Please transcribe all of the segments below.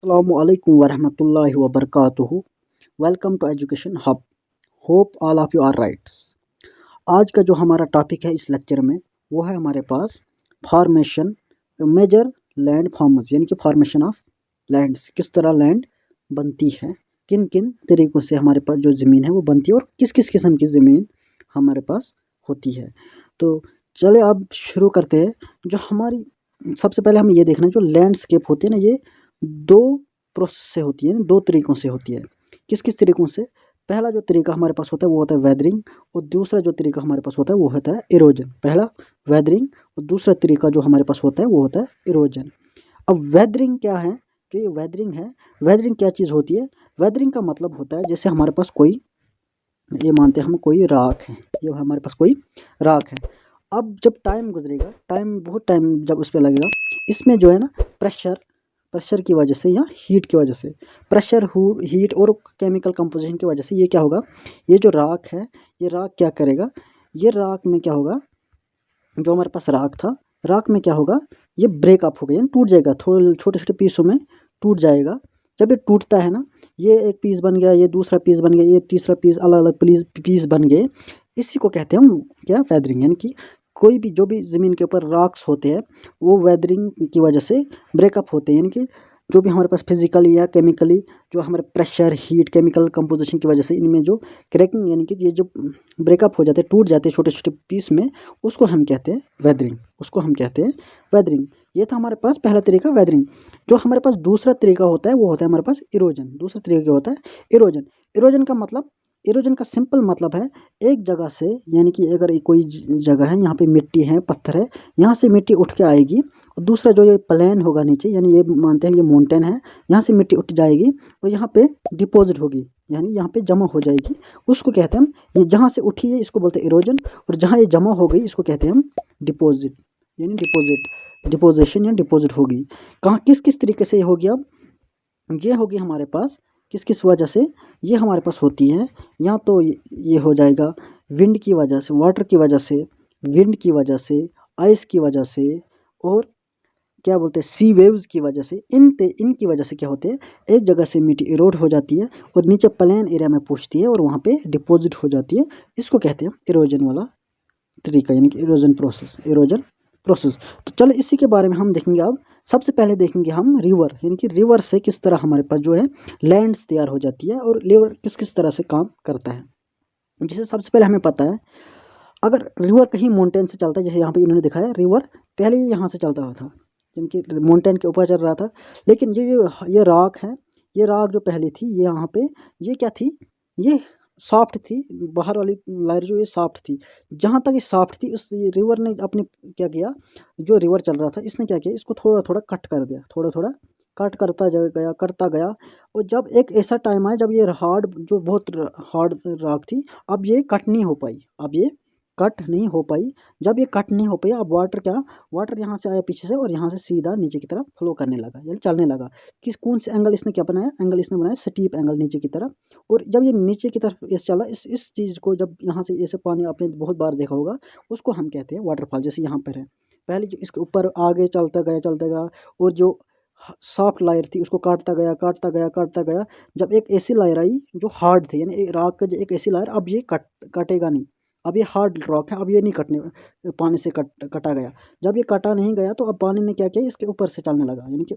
Assalamualaikum warahmatullahi wabarakatuh. Welcome to education hub. Hope all of you are rights. आज का जो हमारा topic है इस लेक्चर में वो है हमारे पास फॉर्मेशन मेजर लैंड फॉर्म्स, यानी कि फॉर्मेशन ऑफ लैंड्स. किस तरह लैंड बनती है, किन किन तरीक़ों से हमारे पास जो ज़मीन है वो बनती है और किस किस किस्म की ज़मीन हमारे पास होती है. तो चले अब शुरू करते हैं. जो हमारी सबसे पहले हमें ये देखना है, जो लैंडस्केप होती है ना, ये दो प्रोसेस से होती है, दो तरीक़ों से होती है. किस किस तरीक़ों से? पहला जो तरीका हमारे पास होता है वो होता है वेदरिंग, और दूसरा जो तरीका हमारे पास होता है वो होता है इरोजन. पहला वेदरिंग और दूसरा तरीका जो हमारे पास होता है वो होता है इरोजन. अब वेदरिंग क्या है? जो ये वेदरिंग है, वेदरिंग क्या चीज़ होती है? वेदरिंग का मतलब होता है जैसे हमारे पास कोई, ये मानते हैं हम कोई राख है, ये हमारे पास कोई राख है. अब जब टाइम गुजरेगा, बहुत टाइम जब उस पर लगेगा, इसमें जो है ना प्रेशर की वजह से या हीट की वजह से, प्रेशर हीट और केमिकल कंपोजिशन की वजह से ये क्या होगा, ये जो राख है, ये राख क्या करेगा, ये राख में क्या होगा, जो हमारे पास राख था, राख में क्या होगा, ये ब्रेकअप हो गया, यानी टूट जाएगा, थोड़े छोटे छोटे पीसों में टूट जाएगा. जब ये टूटता है ना, ये एक पीस बन गया, ये दूसरा पीस बन गया, ये तीसरा पीस, अलग अलग पीस बन गए. इसी को कहते हैं हम क्या, वेदरिंग. यानी कि कोई भी जो भी ज़मीन के ऊपर रॉक्स होते हैं वो वेदरिंग की वजह से ब्रेकअप होते हैं. यानी कि जो भी हमारे पास फिजिकली या केमिकली जो हमारे प्रेशर हीट केमिकल कंपोजिशन की वजह से इनमें जो क्रैकिंग, यानी कि ये जो ब्रेकअप हो जाते हैं, टूट जाते हैं छोटे छोटे पीस में, उसको हम कहते हैं वेदरिंग. उसको हम कहते हैं वेदरिंग. ये था हमारे पास पहला तरीका वेदरिंग. जो हमारे पास दूसरा तरीका होता है वो होता है हमारे पास इरोजन. दूसरा तरीका क्या होता है? इरोजन. इरोजन का मतलब, इरोजन का सिंपल मतलब है एक जगह से, यानी कि अगर कोई जगह है, यहाँ पे मिट्टी है, पत्थर है, यहाँ से मिट्टी उठ के आएगी, और दूसरा जो ये प्लेन होगा नीचे, यानी ये मानते हैं ये माउंटेन है, यहाँ से मिट्टी उठ जाएगी और यहाँ पे डिपॉजिट होगी, यानी यहाँ पे जमा हो जाएगी. उसको कहते हैं हम, ये जहाँ से उठी है इसको बोलते हैं इरोजन, और जहाँ ये जमा हो गई इसको कहते हैं हम डिपॉजिट, यानी डिपोजिशन या डिपॉजिट होगी. कहाँ किस किस तरीके से ये होगी? अब ये होगी हमारे पास किस किस वजह से ये हमारे पास होती है, या तो ये हो जाएगा विंड की वजह से, वाटर की वजह से, विंड की वजह से, आइस की वजह से, और क्या बोलते हैं सी वेव्स की वजह से. इनकी वजह से क्या होते हैं, एक जगह से मिट्टी इरोड हो जाती है और नीचे प्लेन एरिया में पहुँचती है और वहाँ पे डिपॉजिट हो जाती है. इसको कहते हैं इरोजन वाला तरीका, यानी कि इरोजन प्रोसेस. तो चलो इसी के बारे में हम देखेंगे. अब सबसे पहले देखेंगे हम रिवर, यानी कि रिवर से किस तरह हमारे पास जो है लैंड्स तैयार हो जाती है और रिवर किस किस तरह से काम करता है. जैसे सबसे पहले हमें पता है, अगर रिवर कहीं माउंटेन से चलता है, जैसे यहाँ पे इन्होंने दिखाया रिवर पहले ही यहाँ से चलता हुआ था, यानी कि माउंटेन के ऊपर चल रहा था, लेकिन ये रॉक है, ये रॉक जो पहले थी, ये यहाँ पे ये क्या थी, ये सॉफ्ट थी, बाहर वाली लायर जो ये सॉफ्ट थी. जहाँ तक ये सॉफ्ट थी, उस रिवर ने अपने क्या किया, जो रिवर चल रहा था इसने क्या किया, इसको थोड़ा थोड़ा कट कर दिया, थोड़ा थोड़ा कट करता गया. और जब एक ऐसा टाइम आया जब ये हार्ड, जो बहुत हार्ड रॉक थी, अब ये कट नहीं हो पाई, अब ये कट नहीं हो पाई. जब ये कट नहीं हो पाई, अब वाटर यहाँ से आया पीछे से और यहाँ से सीधा नीचे की तरफ फ्लो करने लगा, यानी चलने लगा. कौन से एंगल इसने क्या बनाया, एंगल इसने बनाया स्टीप एंगल नीचे की तरफ. और जब ये नीचे की तरफ ऐसे चला, इस चीज़ को जब यहाँ से ऐसे पानी आपने बहुत बार देखा होगा, उसको हम कहते हैं वाटरफॉल. जैसे यहाँ पर है, पहले जो इसके ऊपर आगे चलता गया और जो सॉफ्ट लायर थी उसको काटता गया. जब एक ऐसी लायर आई जो हार्ड थी, यानी रॉक का जो एक ऐसी लायर, अब ये कटेगा नहीं, अब ये हार्ड रॉक है, अब ये नहीं कटने, पानी से कटा गया. जब ये कटा नहीं गया तो अब पानी ने क्या किया, इसके ऊपर से चलने लगा, यानी कि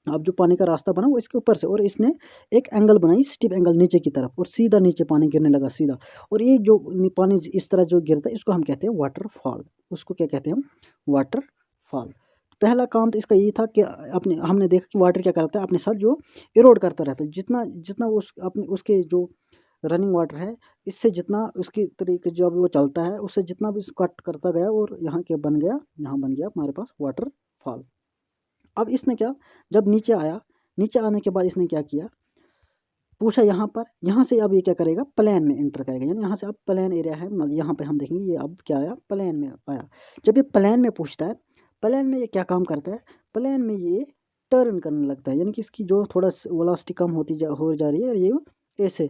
अब जो पानी का रास्ता बना वो इसके ऊपर से, और इसने एक एंगल बनाई स्टीप एंगल नीचे की तरफ, और सीधा नीचे पानी गिरने लगा सीधा. और ये जो पानी इस तरह जो गिरता है इसको हम कहते हैं वाटरफॉल. उसको क्या कहते हैं हम, वाटरफॉल. पहला काम तो इसका ये था कि अपने हमने देखा कि वाटर क्या करता है, अपने साथ जो इरोड करता रहता है, जितना जितना उसके जो रनिंग वाटर है, इससे जितना उसकी तरीके जब वो चलता है उससे जितना भी कट करता गया, और यहाँ क्या बन गया, यहाँ बन गया हमारे पास वाटरफॉल. अब इसने क्या, जब नीचे आया, नीचे आने के बाद इसने क्या किया, पूछा यहाँ पर, यहाँ से अब ये क्या करेगा, प्लेन में एंटर करेगा, यानी यहाँ से अब प्लेन एरिया है, यहाँ पे हम देखेंगे ये अब क्या आया, प्लेन में आया. जब ये प्लेन में पूछता है, प्लेन में ये क्या काम करता है, प्लेन में ये टर्न करने लगता है, यानी कि इसकी जो थोड़ा वेलोसिटी कम हो जा रही है, और ये ऐसे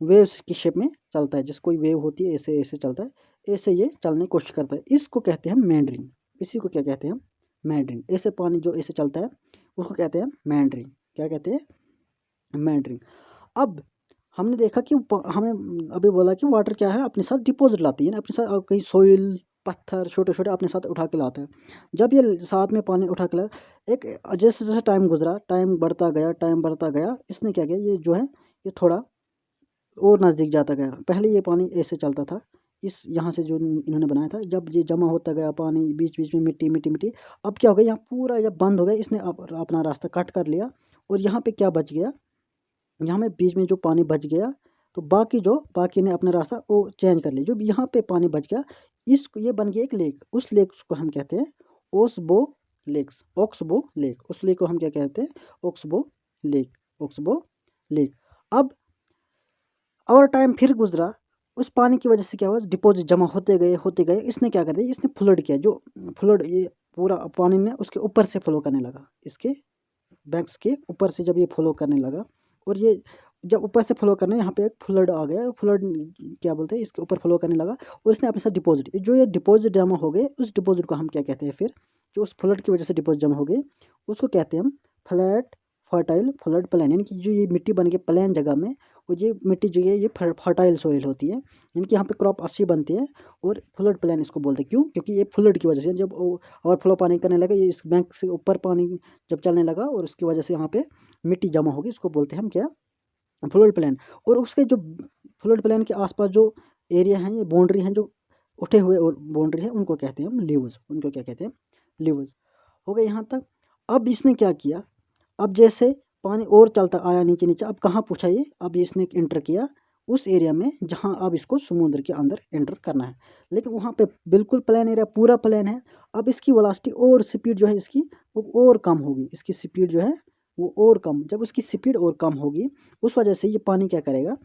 वेव्स की शेप में चलता है, जैसे कोई वेव होती है ऐसे ऐसे चलता है, ऐसे ये चलने की कोशिश करता है. इसको कहते हैं मैंड्रिंग. इसी को क्या कहते हैं हम, मैंड्रिंग. ऐसे पानी जो ऐसे चलता है उसको कहते हैं मैंड्रिंग. क्या कहते हैं, मेंडरिंग। अब हमने देखा कि हमें अभी बोला कि वाटर क्या है, अपने साथ डिपॉजिट लाती है ना, अपने साथ कहीं सोइल पत्थर छोटे छोटे अपने साथ उठा के लाता है। जब ये साथ में पानी उठा के लाया, एक जैसे जैसे टाइम गुजरा, टाइम बढ़ता गया, इसने क्या किया, ये जो है ये थोड़ा और नज़दीक जाता गया। पहले ये पानी ऐसे चलता था, इस यहाँ से जो इन्होंने बनाया था, जब ये जमा होता गया पानी, बीच बीच में मिट्टी मिट्टी मिट्टी, अब क्या हो गया, यहाँ पूरा जब बंद हो गया, इसने अपना रास्ता कट कर लिया। और यहाँ पे क्या बच गया, यहाँ में बीच में जो पानी बच गया, तो बाकी ने अपना रास्ता वो चेंज कर लिया। जो यहाँ पे पानी बच गया, ये बन गया एक लेक। उस लेक को हम कहते हैं ओक्सबो लेक। उस लेक को हम क्या कहते हैं, ओक्सबो लेक। अब और टाइम फिर गुजरा, उस पानी की वजह से क्या हुआ, डिपॉजिट जमा होते गए, इसने क्या कर दिया, इसने फ्लड किया। जो फ्लड, ये पूरा पानी ने उसके ऊपर से फ्लो करने लगा, इसके बैंक्स के ऊपर से जब ये फ्लो करने लगा, और ये जब ऊपर से फ्लो करने, यहाँ पे एक फ्लड आ गया, फ्लड क्या बोलते हैं, इसके ऊपर फ्लो करने लगा, और इसने अपने साथ डिपॉजिट, जो ये डिपॉजिट जमा हो गए, उस डिपॉजिट को हम क्या कहते हैं, फिर जो उस फ्लड की वजह से डिपॉजिट जमा हो गए, उसको कहते हैं हम फ्लैट फर्टाइल फ्लड प्लेन। यानी कि जो ये मिट्टी बन के प्लेन जगह में, और ये मिट्टी जो है ये फर्टाइल सोइल होती है, यानी कि यहाँ पे क्रॉप अच्छी बनती है, और फ्लड प्लेन इसको बोलते हैं। क्यों? क्योंकि ये फ्लड की वजह से जब ओवरफ्लो पानी करने लगा, ये इस बैंक से ऊपर पानी जब चलने लगा, और उसकी वजह से यहाँ पे मिट्टी जमा होगी, उसको बोलते हैं हम क्या, फ्लड प्लेन। और उसके जो फ्लड प्लेन के आसपास जो एरिया हैं, ये बाउंड्री हैं, जो उठे हुए और बाउंड्री है, उनको कहते हैं हम लीव्स। उनको क्या कहते हैं, लीव्स। हो गए यहाँ तक। अब इसने क्या किया, अब जैसे पानी और चलता आया नीचे नीचे, अब कहाँ पूछा ये, अब इसने इंटर किया उस एरिया में जहाँ अब इसको समुद्र के अंदर एंटर करना है। लेकिन वहाँ पे बिल्कुल प्लेन एरिया, पूरा प्लेन है। अब इसकी वेलोसिटी और स्पीड जो है इसकी, वो और कम होगी। इसकी स्पीड जो है वो और कम, जब उसकी स्पीड और कम होगी, उस वजह से ये पानी क्या करेगा,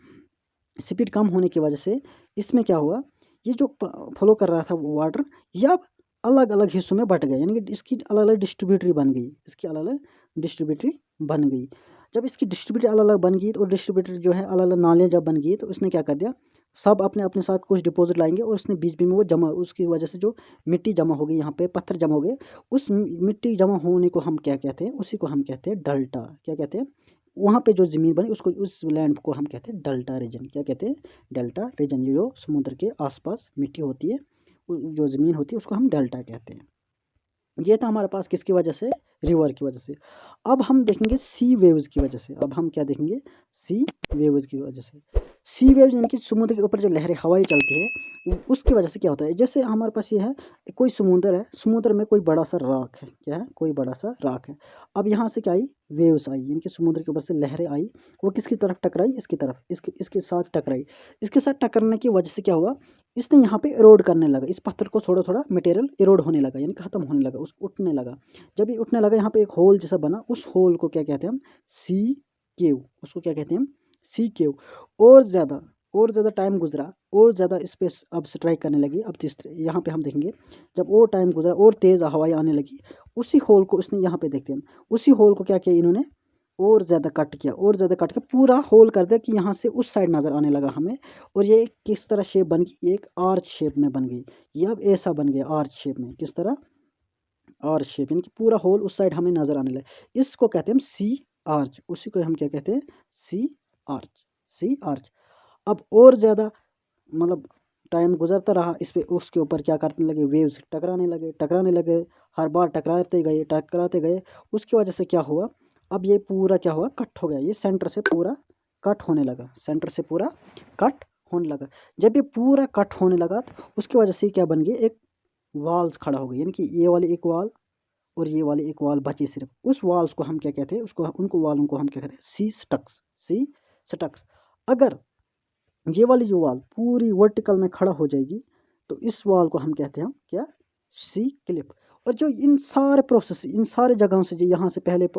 स्पीड कम होने की वजह से इसमें क्या हुआ, ये जो फ्लो कर रहा था वाटर, ये अब अलग अलग हिस्सों में बट गया। यानी कि इसकी अलग अलग डिस्ट्रीब्यूटरी बन गई, जब इसकी डिस्ट्रीब्यूटरी अलग अलग बन गई, और डिस्ट्रीब्यूटरी जो है अलग अलग नालियाँ जब बन गई, तो उसने क्या कर दिया, सब अपने अपने साथ कुछ डिपॉजिट लाएंगे, और उसने बीच बीच में वो जमा, उसकी वजह से जो मिट्टी जमा हो गई, यहाँ पे पत्थर जमा हो गए, उस मिट्टी जमा होने को हम क्या कहते हैं, उसी को हम कहते हैं डेल्टा। क्या कहते हैं, वहाँ पे जो ज़मीन बनी, उसको, उस लैंड को हम कहते हैं डेल्टा रीजन। क्या कहते हैं, डेल्टा रीजन। जो समुद्र के आसपास मिट्टी होती है, जो ज़मीन होती है, उसको हम डेल्टा कहते हैं। ये था हमारे पास किसकी वजह से, रिवर की वजह से। अब हम देखेंगे सी वेव्स की वजह से। अब हम क्या देखेंगे, सी वेव्स की वजह से। सी वेव्स यानी कि समुद्र के ऊपर जो लहरें, हवाएं चलती है, उसकी वजह से क्या होता है, जैसे हमारे पास ये है, कोई समुद्र है, समुद्र में कोई बड़ा सा राख है, क्या है, कोई बड़ा सा राख है। अब यहाँ से क्या आई, वेव्स आई, यानी कि समुद्र के ऊपर से लहरें आई, वो किसकी तरफ टकराई, इसकी तरफ, इसके साथ टकराई। इसके साथ टकराने की वजह से क्या हुआ, इसने यहाँ पे इरोड करने लगा, इस पत्थर को थोड़ा थोड़ा मटेरियल इरोड होने लगा, यानी खत्म होने लगा, उसको उठने लगा। जब ये उठने लगा, यहाँ पे एक होल जैसा बना, उस होल को क्या कहते हैं हम, सी केव। उसको क्या कहते हैं हम, सी केव। और ज़्यादा टाइम गुजरा, और ज़्यादा स्पेस अब स्ट्राइक करने लगी। अब तीसरे यहाँ पे हम देखेंगे, जब और टाइम गुजरा और तेज़ हवाएं आने लगी, उसी होल को इसने, यहाँ पे देखते हैं हम, उसी होल को क्या किया इन्होंने, और ज़्यादा कट किया, और ज़्यादा कट के पूरा होल कर दिया, कि यहाँ से उस साइड नज़र आने लगा हमें। और ये किस तरह शेप बन गई, एक आर्च शेप में बन गई। ये अब ऐसा बन गया आर्च शेप में, किस तरह, आर्च शेप, यानी कि पूरा होल उस साइड हमें नज़र आने लगा। इसको कहते हैं हम सी आर्च। उसी को हम क्या कहते हैं, सी आर्च। अब और ज़्यादा, मतलब टाइम गुजरता रहा, इस पे उसके ऊपर क्या करने लगे, वेव्स टकराने लगे, हर बार टकराते गए। उसकी वजह से क्या हुआ, अब ये पूरा क्या हुआ, कट हो गया, ये सेंटर से पूरा कट होने लगा। जब ये पूरा कट होने लगा, तो उसकी वजह से क्या बन गई, एक वॉल्स खड़ा हो गई, यानी कि ये वाली एक वॉल, और ये वाली एक वॉल बची सिर्फ। उस वॉल्स को हम क्या कहते हैं, उनको वालों को हम क्या कहते हैं, सी स्टक्स। अगर ये वाली जो वॉल पूरी वर्टिकल में खड़ा हो जाएगी, तो इस वॉल को हम कहते हैं, क्या, सी क्लिप। और जो इन सारे प्रोसेस, इन सारे जगहों से, जो यहाँ से पहले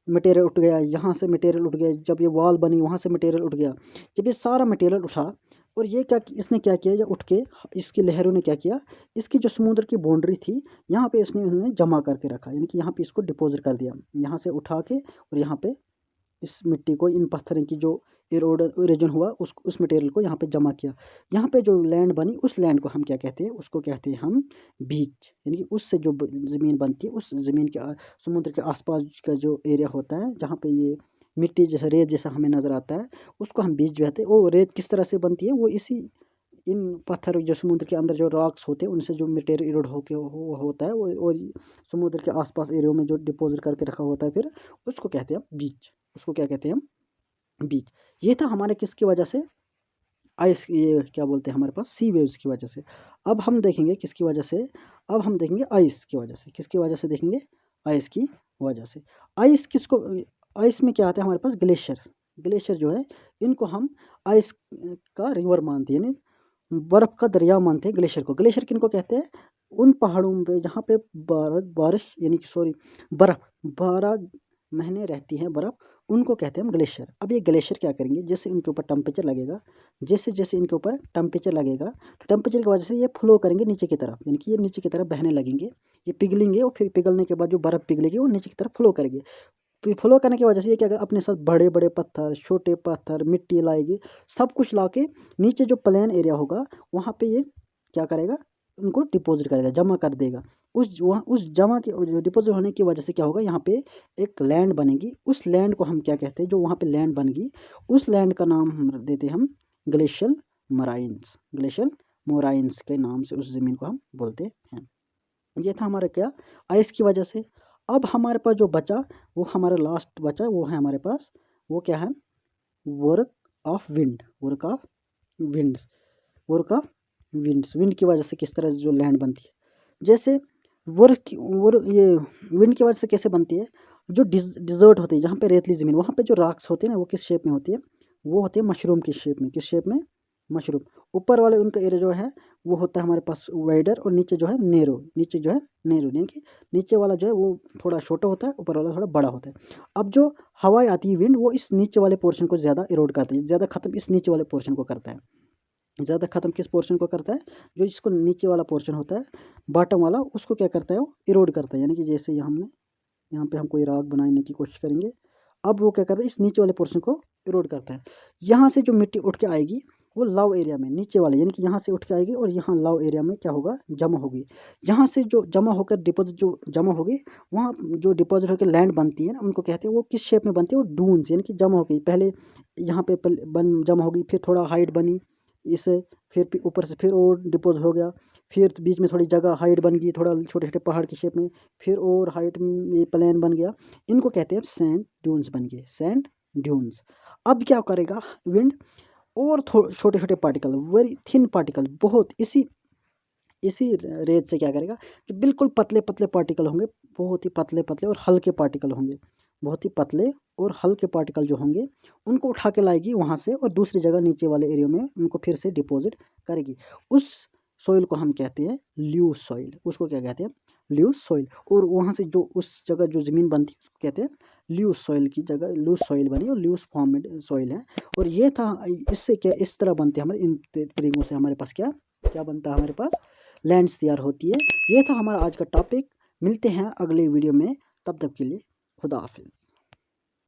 मटेरियल उठ गया, यहाँ से मटेरियल उठ गया, जब ये वॉल बनी वहाँ से मटेरियल उठ गया, जब ये सारा मटेरियल उठा, और ये क्या, इसने क्या किया, जब उठ के इसकी लहरों ने क्या किया, इसकी जो समुद्र की बाउंड्री थी, यहाँ पे उन्होंने जमा करके रखा, यानी कि यहाँ पे इसको डिपॉजिट कर दिया, यहाँ से उठा के, और यहाँ पे इस मिट्टी को, इन पत्थरों की जो इरोजन हुआ, उस मटेरियल को यहाँ पे जमा किया। यहाँ पे जो लैंड बनी उस लैंड को हम क्या कहते हैं, उसको कहते हैं हम बीच। यानी कि उससे जो ज़मीन बनती है, उस ज़मीन के समुद्र के आसपास का जो एरिया होता है जहाँ पे ये मिट्टी जैसा रेत जैसा हमें नज़र आता है, उसको हम बीच कहते हैं। वो रेत किस तरह से बनती है, वो इसी इन पत्थर जो समुद्र के अंदर जो रॉक्स होते हैं उनसे जो मटेरियल इरोड होके होता है वो, और समुद्र के आसपास एरिया में जो डिपॉजिट करके रखा होता है, फिर उसको कहते हैं हम बीच। उसको क्या कहते हैं हम बीच। ये था हमारे किसकी वजह से, आइस, ये क्या बोलते हैं हमारे पास सी वेव्स की वजह से। अब हम देखेंगे किसकी वजह से, अब हम देखेंगे आइस की वजह से। किसकी वजह से देखेंगे, आइस की वजह से। आइस किसको, आइस में क्या आता है हमारे पास, ग्लेशियर। ग्लेशियर जो है इनको हम आइस का रिवर मानते हैं, यानी बर्फ़ का दरिया मानते हैं ग्लेशियर को। ग्लेशियर किनको कहते हैं, उन पहाड़ों पे जहाँ पे बारिश यानी कि सॉरी बर्फ़ 12 महीने रहती है बर्फ़, उनको कहते हैं हम ग्लेशियर। अब ये ग्लेशियर क्या करेंगे, जैसे इनके ऊपर टेम्परेचर लगेगा, जैसे जैसे इनके ऊपर टेम्परेचर लगेगा, तो टेम्परेचर की वजह से ये फ्लो करेंगे नीचे की तरफ, यानी कि ये नीचे की तरफ बहने लगेंगे। ये पिघलेंगे और फिर पिघलने के बाद जो बर्फ़ पिघलेगी वो नीचे की तरफ फ्लो करेगी। फ्लो करने की वजह से ये क्या करेगा, अपने साथ बड़े बड़े पत्थर, छोटे पत्थर, मिट्टी लाएगी, सब कुछ ला के नीचे जो प्लेन एरिया होगा वहाँ पे ये क्या करेगा, उनको डिपॉजिट करेगा, जमा कर देगा। उस जमा के डिपॉजिट होने की वजह से क्या होगा, यहाँ पे एक लैंड बनेगी। उस लैंड को हम क्या कहते हैं, जो वहाँ पे लैंड बनेगी उस लैंड का नाम हम देते हैं हम ग्लेशियल मराइन्स। ग्लेशियल मोराइंस के नाम से उस ज़मीन को हम बोलते हैं। ये था हमारा क्या, आइस की वजह से। अब हमारे पास जो बचा, वो हमारा लास्ट बचा, वो है हमारे पास, वो क्या है, work of wind. Work of winds. Work of winds, wind की वजह से किस तरह से जो लैंड बनती है। जैसे ये विंड की वजह से कैसे बनती है, जो डिजर्ट होती है जहाँ पे रेतली ज़मीन, वहाँ पे जो रॉक्स होते हैं ना, वो किस शेप में होती है, वो होती है मशरूम की शेप में। किस शेप में, मशरूम। ऊपर वाले उनका एरिया जो है वो होता है हमारे पास वाइडर, और नीचे जो है नैरो। नीचे जो है नैरो, यानी कि नीचे वाला जो है वो थोड़ा छोटा होता है, ऊपर वाला थोड़ा बड़ा होता है। अब जो हवाएं आती है, विंड, वो इस नीचे वाले पोर्शन को ज़्यादा इरोड करता है, ज़्यादा ख़त्म इस नीचे वाले पोर्शन को करता है। ज़्यादा ख़त्म किस पोर्शन को करता है, जो इसको नीचे वाला पोर्शन होता है, बॉटम वाला, उसको क्या करता है, वो इरोड करता है। यानी कि जैसे यहाँ पे हम कोई राग बनाने की कोशिश करेंगे, अब वो क्या करता है, इस नीचे वाले पोर्शन को इरोड करता है। यहाँ से जो मिट्टी उठ के आएगी वो लव एरिया में, नीचे वाले, यानी कि यहाँ से उठ के आएगी और यहाँ लव एरिया में क्या होगा, जमा होगी। यहाँ से जो जमा होकर डिपॉजिट जो जमा होगी, वहाँ जो डिपॉजिट होकर लैंड बनती है ना, उनको कहते हैं, वो किस शेप में बनती है, वो डून्स, यानी कि जमा हो गई। पहले यहाँ पे जमा होगी, फिर थोड़ा हाइट बनी इससे, फिर ऊपर से फिर और डिपॉजिट हो गया, फिर बीच में थोड़ी जगह हाइट बन गई, थोड़ा छोटे छोटे पहाड़ की शेप में, फिर और हाइट में ये प्लेन बन गया। इनको कहते हैं सैंड ड्यून्स बन गए, सैंड ड्यून्स। अब क्या करेगा विंड, और छोटे छोटे पार्टिकल, वेरी थिन पार्टिकल, बहुत इसी इसी रेत से क्या करेगा, जो बिल्कुल पतले पतले पार्टिकल होंगे, बहुत ही पतले पतले और हल्के पार्टिकल होंगे, बहुत ही पतले और हल्के पार्टिकल जो होंगे, उनको उठा के लाएगी वहाँ से, और दूसरी जगह नीचे वाले एरिया में उनको फिर से डिपॉजिट करेगी। उस सॉइल को हम कहते हैं ल्यूज सॉइल। उसको क्या कहते हैं, ल्यूज सॉइल। और वहाँ से जो उस जगह जो ज़मीन बनती है उसको कहते हैं ल्यूज सॉइल की जगह लूज सॉइल बनी, और ल्यूज फॉर्म में सॉइल है। और ये था, इससे क्या इस तरह बनते हैं हमारे, इन तरीकों से हमारे पास क्या क्या बनता है, हमारे पास लैंड्स तैयार होती है। ये था हमारा आज का टॉपिक। मिलते हैं अगले वीडियो में, तब तक के लिए खुदा हाफिज़।